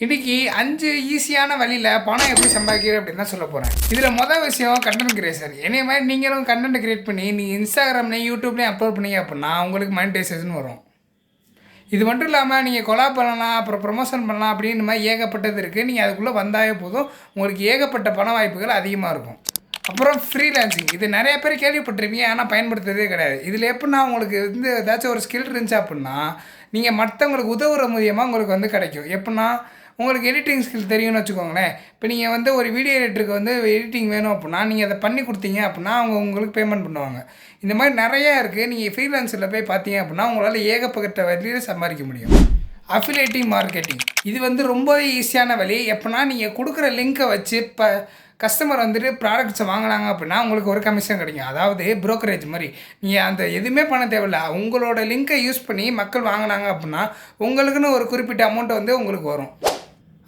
இன்னைக்கு 5 ஈஸியான வழியில் பணம் எப்படி சம்பாதிக்கிறது அப்படின்னு தான் சொல்ல போகிறேன். இதில் மொதல் விஷயம் கண்டென்ட் கிரியேஷன். என்னைய மாதிரி நீங்களும் கண்டென்ட் கிரியேட் பண்ணி நீங்கள் இன்ஸ்டாகிராம்லேயும் யூடியூப்லேயும் அப்லோட் பண்ணீங்க அப்படின்னா உங்களுக்கு மானிட்டைசேஷன் வரும். இது மட்டும் இல்லாமல் நீங்கள் கொலாப் பண்ணலாம், அப்புறம் ப்ரொமோஷன் பண்ணலாம் அப்படின்னு மாதிரி ஏகப்பட்டது இருக்குது. நீங்கள் அதுக்குள்ளே வந்தாலே போதும், உங்களுக்கு ஏகப்பட்ட பண வாய்ப்புகள் அதிகமாக இருக்கும். அப்புறம் ஃப்ரீலான்சிங், இது நிறைய பேர் கேள்விப்பட்டிருப்பீங்க, ஆனால் பயன்படுத்துறதே கிடையாது. இதில் எப்படின்னா உங்களுக்கு ஏதாச்சும் ஒரு ஸ்கில் இருந்துச்சு அப்படின்னா நீங்கள் மற்றவங்களுக்கு உதவுற மூலியமாக உங்களுக்கு கிடைக்கும். எப்படின்னா உங்களுக்கு எடிட்டிங் ஸ்கில் தெரியும்னு வச்சுக்கோங்களேன். இப்போ நீங்கள் ஒரு வீடியோ எடிட்டருக்கு எடிட்டிங் வேணும் அப்படின்னா நீங்கள் அதை பண்ணி கொடுத்தீங்க அப்படின்னா அவங்க உங்களுக்கு பேமெண்ட் பண்ணுவாங்க. இந்த மாதிரி நிறையா இருக்குது. நீங்கள் ஃப்ரீலான்ஸில் போய் பார்த்தீங்க அப்படின்னா உங்களால் ஏகப்பட்ட வழியில் சம்பாதிக்க முடியும். அஃபிலியேட்டிங் மார்க்கெட்டிங், இது ரொம்பவே ஈஸியான வழி. எப்படின்னா நீங்கள் கொடுக்குற லிங்க்கை வச்சு இப்போ கஸ்டமர் ப்ராடக்ட்ஸை வாங்கினாங்க அப்படின்னா உங்களுக்கு ஒரு கமிஷன் கிடைக்கும். அதாவது ப்ரோக்கரேஜ் மாதிரி. நீங்கள் அந்த எதுவுமே பண்ண தேவையில்லை. உங்களோட லிங்க்கை யூஸ் பண்ணி மக்கள் வாங்கினாங்க அப்படின்னா உங்களுக்குன்னு ஒரு குறிப்பிட்ட அமௌண்ட் உங்களுக்கு வரும்.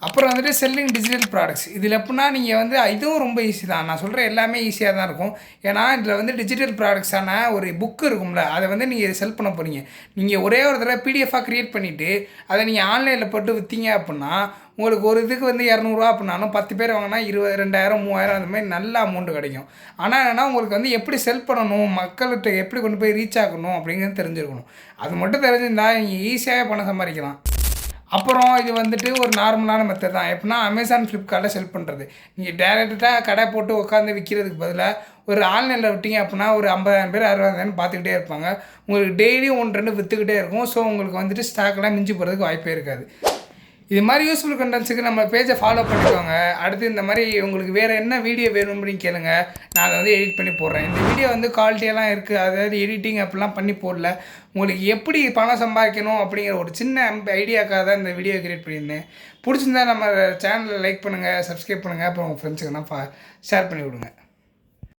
அப்புறம் செல்லிங் டிஜிட்டல் ப்ராடக்ட்ஸ், இதில் எப்படின்னா நீங்கள் இதுவும் ரொம்ப ஈஸி தான். நான் சொல்கிற எல்லாமே ஈஸியாக தான் இருக்கும். ஏன்னா இதில் டிஜிட்டல் ப்ராடக்ட்ஸான ஒரு புக்கு இருக்கும்ல, அதை நீங்கள் செல் பண்ண போகிறீங்க. நீங்கள் ஒரே ஒரு தடவை பிடிஎஃபாக க்ரியேட் பண்ணிவிட்டு அதை நீங்கள் ஆன்லைனில் போட்டு விற்றீங்க அப்படின்னா உங்களுக்கு ஒரு இதுக்கு 200 அப்படின்னாலும் 10 பேர் வாங்கினா 20, 2000, 3000 அந்த மாதிரி நல்ல அமௌண்ட்டு கிடைக்கும். ஆனால் என்னென்னா உங்களுக்கு எப்படி செல் பண்ணணும், மக்கள்கிட்ட எப்படி கொண்டு போய் ரீச் ஆகணும் அப்படிங்கிறது தெரிஞ்சிருக்கணும். அது மட்டும் தெரிஞ்சிருந்தால் நீங்கள் ஈஸியாகவே பணம் சம்பாதிக்கலாம். அப்புறம் இது ஒரு நார்மலான மெத்தட் தான். எப்படின்னா அமேசான், ஃப்ளிப்கார்ட்டில் செல் பண்ணுறது. நீங்கள் டேரெக்டாக கடை போட்டு உட்காந்து விற்கிறதுக்கு பதிலாக ஒரு ஆன்லைனில் விட்டீங்க அப்படின்னா ஒரு 50,000 பேர் 60,000 பார்த்துக்கிட்டே இருப்பாங்க. உங்களுக்கு டெய்லியும் 1-2 விற்றுக்கிட்டே இருக்கும். ஸோ உங்களுக்கு ஸ்டாக்லாம் மிஞ்சி போகிறதுக்கு வாய்ப்பே இருக்காது. இது மாதிரி யூஸ்ஃபுல் கண்டென்ட்ஸுக்கு நம்ம பேஜை ஃபாலோ பண்ணிக்கோங்க. அடுத்து இந்த மாதிரி உங்களுக்கு வேறு என்ன வீடியோ வேணும் அப்படின்னு கேளுங்க, நான் அதை எடிட் பண்ணி போடுறேன். இந்த வீடியோ குவாலிட்டியெல்லாம் இருக்குது, அதாவது எடிட்டிங் அப்படிலாம் பண்ணி போடல. உங்களுக்கு எப்படி பணம் சம்பாதிக்கணும் அப்படிங்கிற ஒரு சின்ன ஐடியாக்காக தான் இந்த வீடியோ கிரியேட் பண்ணியிருந்தேன். பிடிச்சிருந்தா நம்ம சேனலை லைக் பண்ணுங்கள், சப்ஸ்கிரைப் பண்ணுங்கள், அப்புறம் உங்கள் ஃப்ரெண்ட்ஸுக்கெல்லாம் ஷேர் பண்ணி விடுங்க.